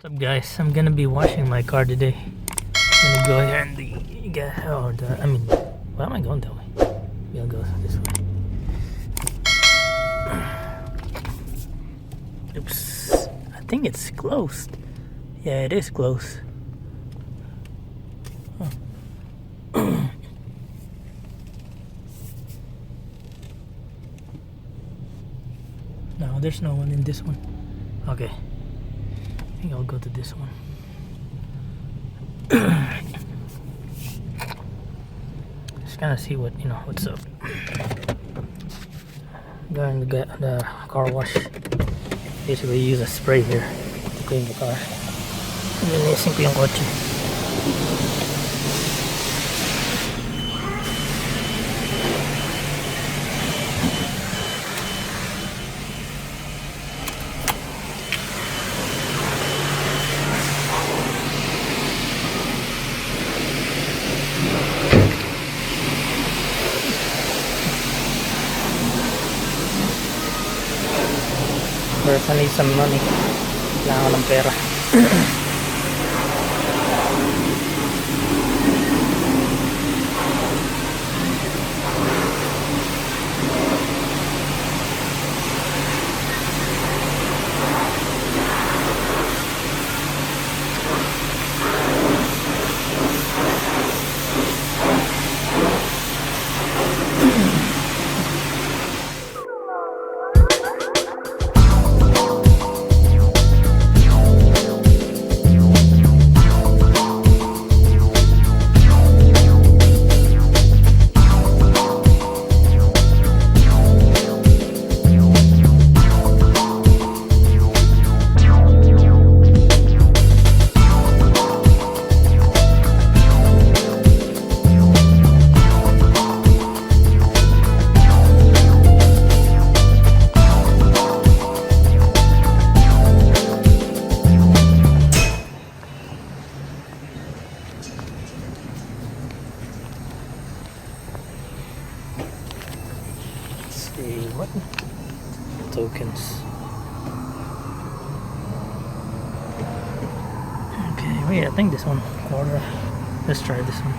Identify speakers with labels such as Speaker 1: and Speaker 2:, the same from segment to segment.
Speaker 1: What's up, guys? I'm gonna be washing my car today. I'm gonna go here and why am I going that way? Maybe I'll go this way. Oops. I think it's closed. Yeah, it is closed. Huh. No, there's no one in this one. Okay. I think I'll go to this one. Just kind of see what's up. Going to get the car wash. Basically use a spray here to clean the car. Linisin ko yung kotse. First, I need some money. Kailangan ko ng pera. What? Tokens. Okay, wait, I think this one. Quarter. Let's try this one.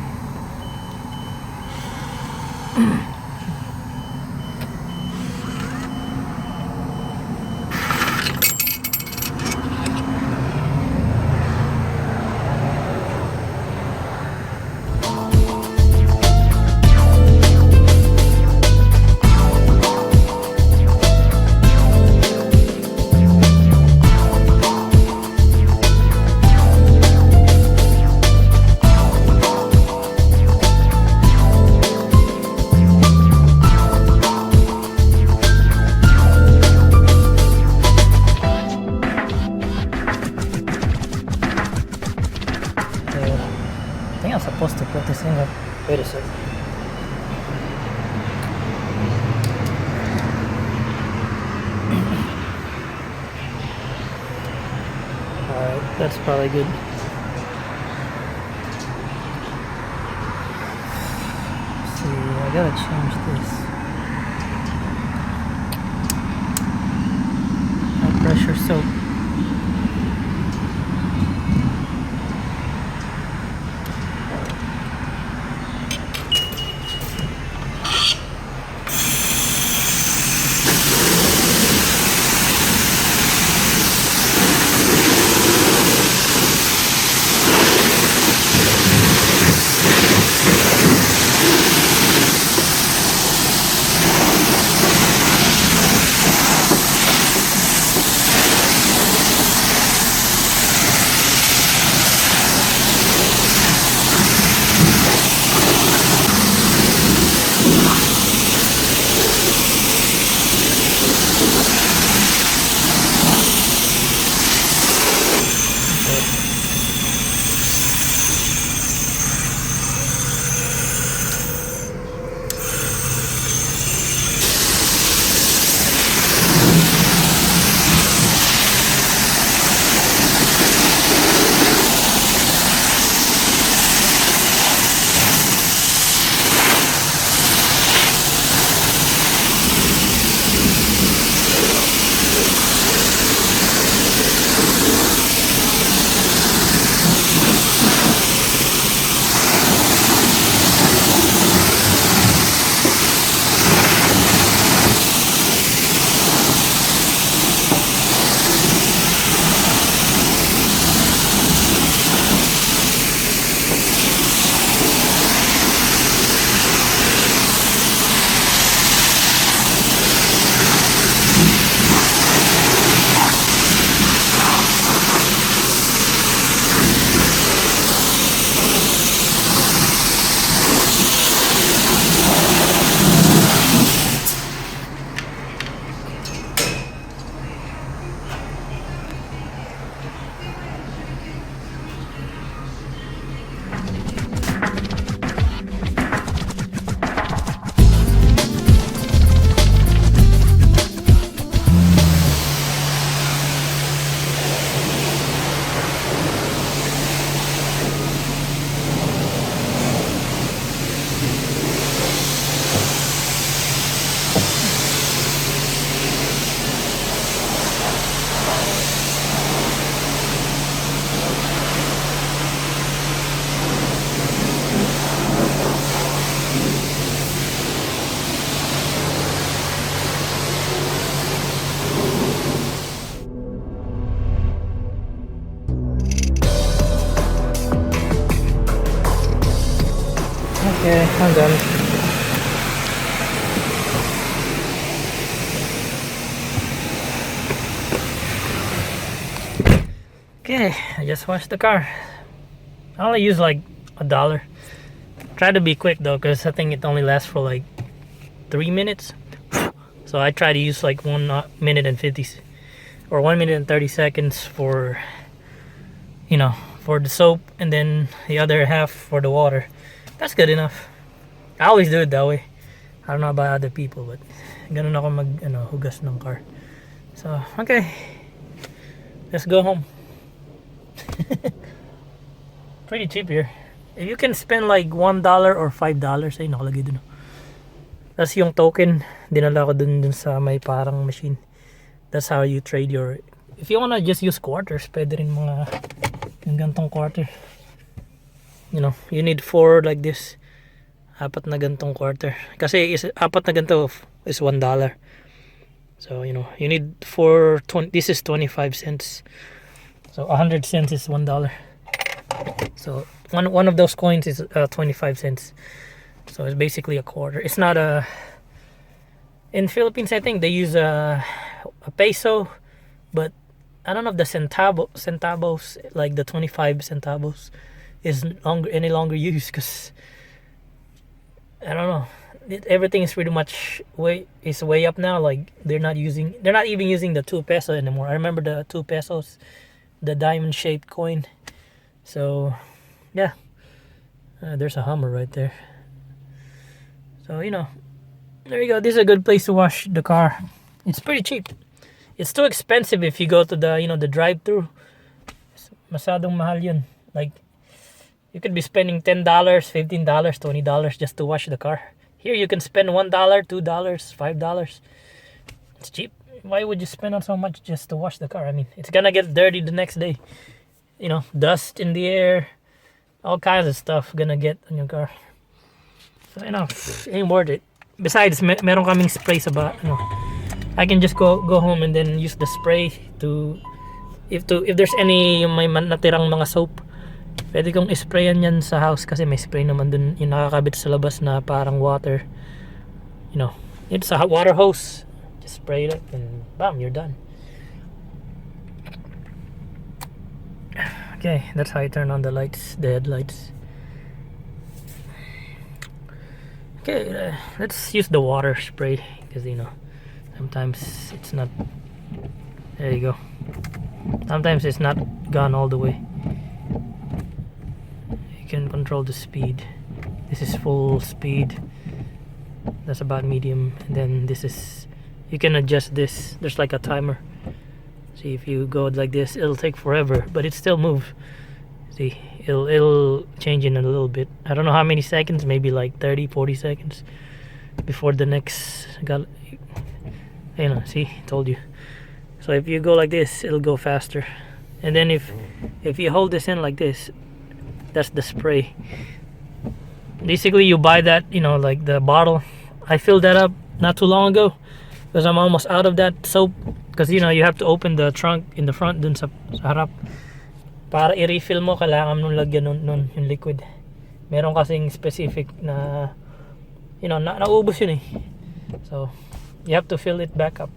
Speaker 1: I think I'm supposed to put this in here. Wait a second. Alright, that's probably good. Let's see, I gotta change this. High pressure soap. Yeah, I'm done. Okay, I just washed the car. I only use like $1. Try to be quick though, because I think it only lasts for like 3 minutes. So I try to use like 1 minute and 50 or 1 minute and 30 seconds for, you know, for the soap, and then the other half for the water. That's good enough. I always do it that way. I don't know about other people, but ganun ako hugas ng car. So, okay. Let's go home. Pretty cheap here. If you can spend like $1 or $5, ay nakalagay dun. That's yung token. Dinala ko dun sa may parang machine. That's how you trade your... If you wanna just use quarters, pwede rin mga yung gantong quarter. You know, you need 4 like this. Apat na gantong quarter. Kasi apat na ganto is $1. So, you know, you need 4, this is 25 cents. So 100 cents is $1. So one of those coins is 25 cents. So it's basically a quarter. It's not a... In Philippines, I think they use a peso, but I don't know if the centavos, like the 25 centavos, is any longer used, because I don't know. Everything is pretty much way up now. Like they're not even using the 2 peso anymore. I remember the 2 pesos, the diamond shaped coin. So yeah, there's a Hummer right there. So, you know, there you go. This is a good place to wash the car. It's pretty cheap. It's too expensive if you go to the, you know, the drive-through. Masadong mahal yun. Like, you could be spending $10, $15, $20 just to wash the car. Here you can spend $1, $2, $5. It's cheap. Why would you spend on so much just to wash the car? I mean, it's gonna get dirty the next day. You know, dust in the air, all kinds of stuff gonna get on your car. So, you know, ain't worth it. Besides, meron kaming spray sa I can just go home and then use the spray to if there's any may natirang mga soap, pwede kong isprayan yan sa house, kasi may spray naman dun yung nakakabit sa labas na parang water. You know, it's a water hose. Just spray it and bam, you're done. Okay, that's how you turn on the lights, the headlights. Okay, let's use the water spray, because you know, sometimes it's not... There you go. Sometimes it's not gone all the way. You can control the speed. This is full speed. That's about medium. And then this is... You can adjust this. There's like a timer. See, if you go like this, it'll take forever, but it still moves. See, it'll change in a little bit. I don't know how many seconds, maybe like 30-40 seconds before the next... You know, see, told you. So if you go like this, it'll go faster. And then if you hold this in like this, that's the spray. Basically, you buy that, you know, like the bottle. I filled that up not too long ago because I'm almost out of that soap. Because, you know, you have to open the trunk in the front dun sa harap. Para i-refill mo, kailangan mo lagyan nun yung liquid. Meron kasing specific na, you know, naubos yun eh. So you have to fill it back up.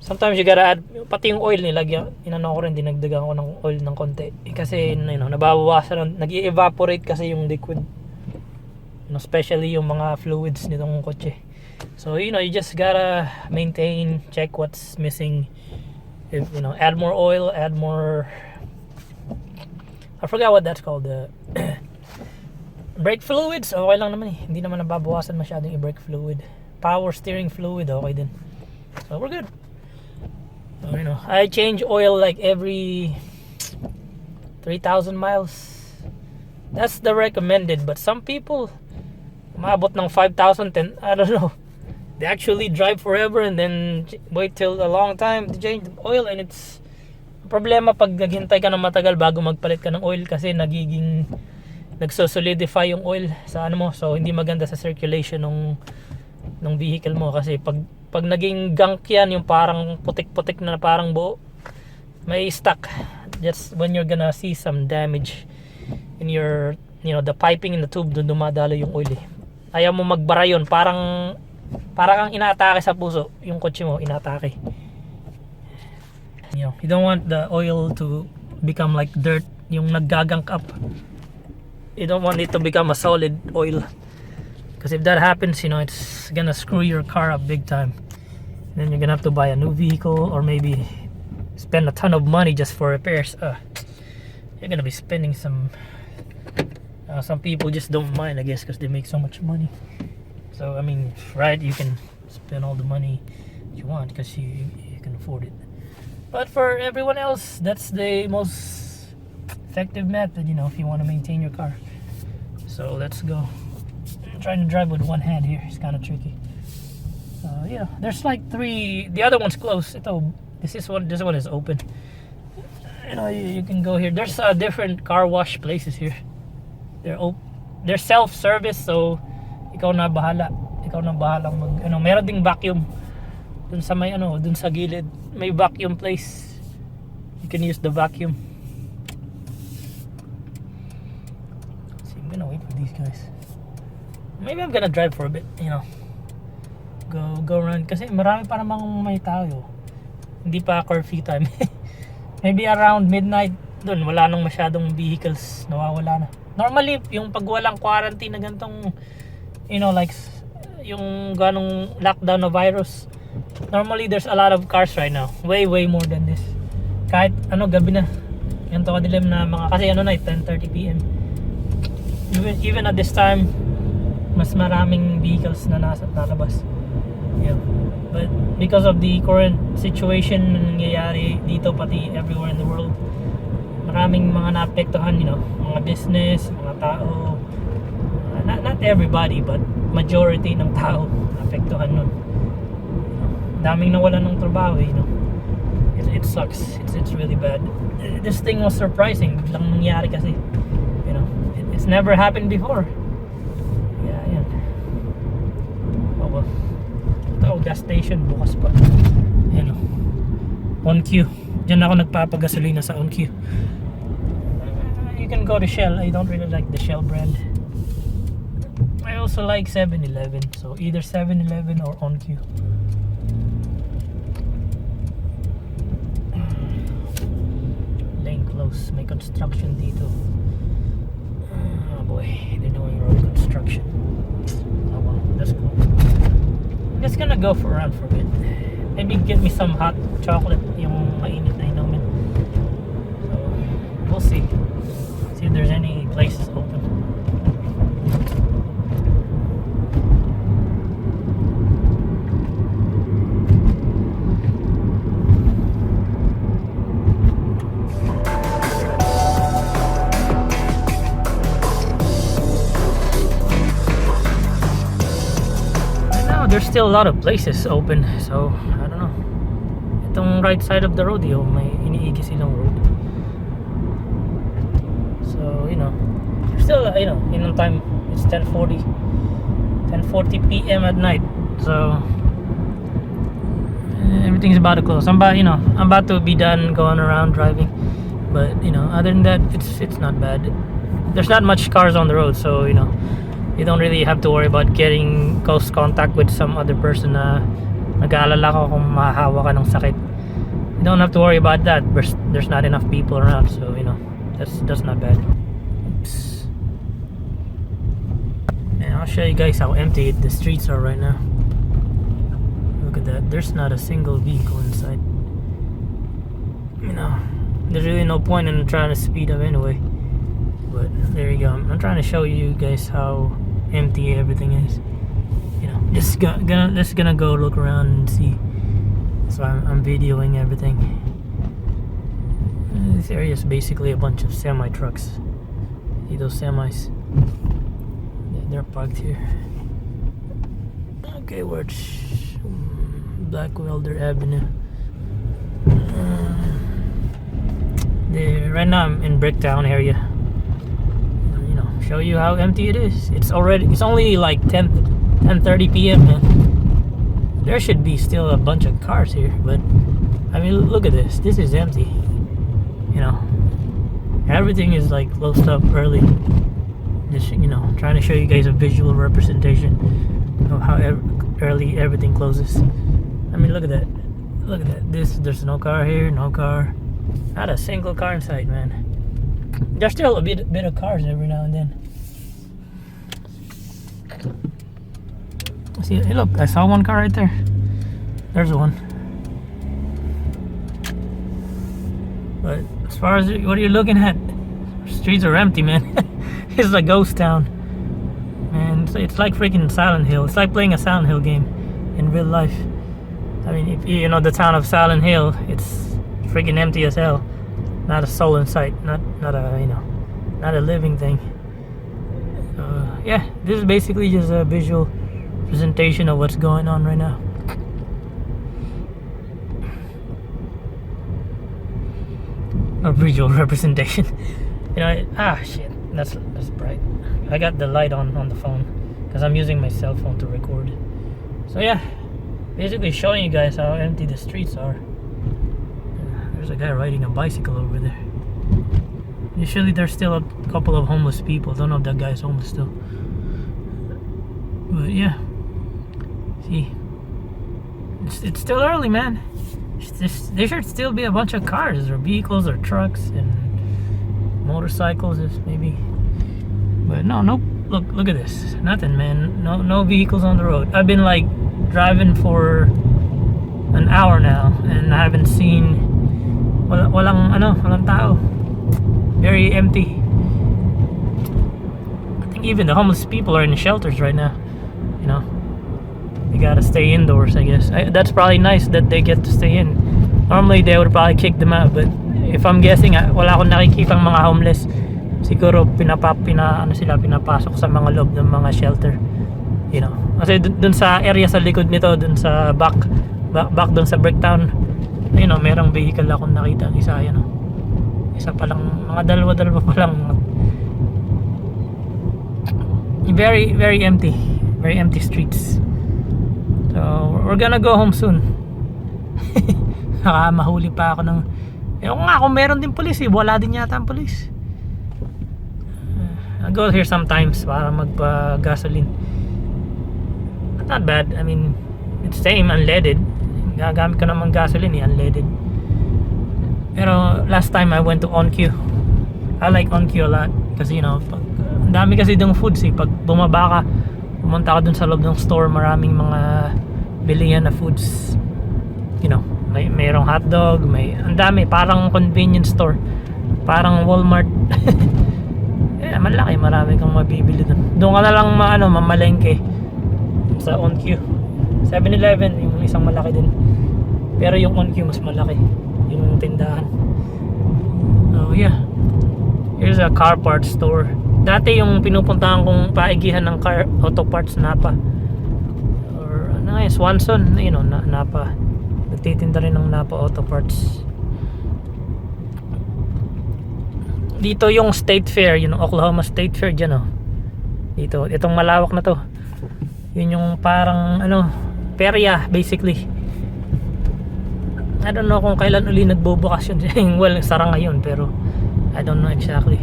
Speaker 1: Sometimes you gotta add, pati yung oil nilagyan, inano ko rin, dinagdagan ko ng oil ng konti. Kasi, you know, nababawasan, nag-evaporate kasi yung liquid. You know, especially yung mga fluids nitong kotse. So, you know, you just gotta maintain, check what's missing. If, you know, add more oil, add more... I forgot what that's called. Brake fluids, okay lang naman eh. Hindi naman nababawasan masyadong yung brake fluid. Power steering fluid, okay din. So, we're good. So, you know, I change oil like every 3,000 miles. That's the recommended. But some people, maabot ng 5,000, 10, I don't know. They actually drive forever and then wait till a long time to change the oil, and it's problema pag naghintay ka ng matagal bago magpalit ka ng oil, kasi nagso-solidify yung oil sa ano mo, so hindi maganda sa circulation ng vehicle mo, kasi pag naging gunk yan, yung parang putik-putik na parang buo, may stuck. That's when you're gonna see some damage in your you know, the piping in the tube, doon dumadalo yung oil eh. Ayaw mo magbara yun, parang kang inaatake sa puso yung kotse mo, inaatake. You know, you don't want the oil to become like dirt, yung naggagank up. You don't want it to become a solid oil, because if that happens, you know, it's gonna screw your car up big time. Then you're gonna have to buy a new vehicle, or maybe spend a ton of money just for repairs. You're gonna be spending some people just don't mind, I guess, because they make so much money. So I mean, right, you can spend all the money you want because you can afford it. But for everyone else, that's the most effective method, you know, if you want to maintain your car. So let's go. I'm trying to drive with one hand here. It's kind of tricky. Yeah, there's like 3. The other one's closed. This one is open. You know, you can go here. There's different car wash places here. They're self-service, so ikaw na bahala. Ikaw na bahalang meron ding vacuum dun sa dun sa gilid. May vacuum place. You can use the vacuum. So I'm gonna wait for these guys. Maybe I'm gonna drive for a bit, you know. Go around kasi marami pa namang may tao. Hindi pa curfew time. Maybe around midnight dun wala nang masyadong vehicles, nawawala na. Normally yung pag walang quarantine na gantong, you know, like yung ganong lockdown na virus, normally there's a lot of cars right now, way more than this. Kahit gabi na, yung kadilim na mga, kasi 10:30 PM. Even at this time, mas maraming vehicles na nalabas. Yeah. But because of the current situation na nangyayari dito, pati everywhere in the world, maraming mga naapektuhan, you know, mga business, mga tao. Not everybody, but majority ng tao naapektuhan nun. Daming nawalan ng trabaho, you know. It sucks. It's really bad. This thing was surprising. Biglang nangyari kasi, you know. It's never happened before. Yeah, yan. Oh well. Ito, gas station, bukas pa. Ayan o. On Q. Diyan ako nagpapagasolina sa On Q. You can go to Shell. I don't really like the Shell brand. I also like 7-Eleven. So either 7-Eleven or On Q. Lane close. May construction dito. Oh boy, they're doing road construction. Oh well, let's go. I'm just gonna go for a run for a bit. Maybe get me some hot chocolate, yung mainit na inumin. So we'll see. See if there's any places open. There's still a lot of places open, so I don't know. Itong right side of the rodeo, may iniigi silang road. So, you know, still, you know, in time, it's 10:40 PM at night. So everything's about to close. I'm about to be done going around driving. But, you know, other than that, it's not bad. There's not much cars on the road, so, you know, you don't really have to worry about getting close contact with some other person na nag-aalala ko kung mahahawa ka ng sakit. You don't have to worry about that. There's not enough people around, so, you know, that's not bad. Oops. And I'll show you guys how empty the streets are right now. Look at that. There's not a single vehicle inside. You know, there's really no point in trying to speed up anyway. But there you go. I'm trying to show you guys how empty everything is. You know, just gonna go look around and see. So I'm videoing everything. This area is basically a bunch of semi trucks. See those semis? They're parked here. Okay, where's Black Welder Avenue? Right now I'm in Bricktown area. Show you how empty it is. It's only like 10:30 PM, man. There should be still a bunch of cars here, but I mean, look at this. This is empty. You know, everything is like closed up early. Just, you know, trying to show you guys a visual representation of how early everything closes. I mean, look at that. Look at that. There's no car here, no car. Not a single car in sight, man. There's still a bit of cars every now and then. See, hey, look, I saw one car right there. There's one. But as far as what are you looking at? Streets are empty, man. It's a ghost town, man. It's like freaking Silent Hill. It's like playing a Silent Hill game in real life. I mean, if you know the town of Silent Hill, it's freaking empty as hell. Not a soul in sight. Not a, you know, not a living thing. Yeah, this is basically just a visual presentation of what's going on right now. A visual representation. You know, shit. That's bright. I got the light on the phone because I'm using my cell phone to record. So yeah, basically showing you guys how empty the streets are. There's a guy riding a bicycle over there. Usually there's still a couple of homeless people. Don't know if that guy's homeless still. But yeah, see, it's still early, man. There should still be a bunch of cars or vehicles or trucks and motorcycles, maybe. But nope. Look at this. Nothing, man. No vehicles on the road. I've been like driving for an hour now and I haven't seen walang tao. Very empty. I think even the homeless people are in shelters right now. You know, they gotta stay indoors, I guess. That's probably nice that they get to stay in. Normally they would probably kick them out, but if I'm guessing, wala akong nakikitang mga homeless. Siguro pinapasok sa mga loob ng mga shelter. You know, kasi dun sa area sa likod nito, dun sa back dun sa Bricktown, you know, merong vehicle akong nakita. Isa, you know, isa pa lang, mga dalawa pa lang. Very, very empty. Very empty streets. So we're gonna go home soon. Baka mahuli pa ako ng kung meron din police, wala din yata ang police. I go here sometimes para magpa-gasoline. Not bad. I mean, it's same unleaded. Gagamit ko naman gasoline, unleaded. Pero last time I went to OnQ. I like OnQ a lot kasi, you know, ang dami kasi dong foods eh. Pag bumaba ka, pumunta ka dun sa loob ng store, maraming mga bilihan na foods. You know, mayroong hotdog, ang dami, parang convenience store, parang Walmart. Yeah, malaki, marami kang mabibili doon ka na lang mamalengke sa OnQ. 7-Eleven yung isang malaki din, pero yung OnQ mas malaki yung tindahan. So yeah, here's a car parts store. Dati yung pinupuntahan kong paigihan ng car auto parts, Napa or Swanson, you know, Napa. Nagtitinda rin ng Napa auto parts. Dito yung State Fair, yung Oklahoma State Fair dyan, oh. Dito, itong malawak na to, yun yung parang perya basically. I don't know kung kailan uli nagbubukas yun. Well, sara ngayon, pero I don't know exactly.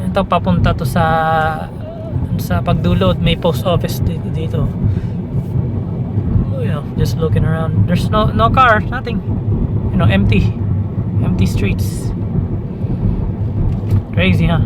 Speaker 1: Ito papunta to sa pagdulot, may post office dito. You know, just looking around, there's no cars, nothing, you know, empty streets. Crazy, huh?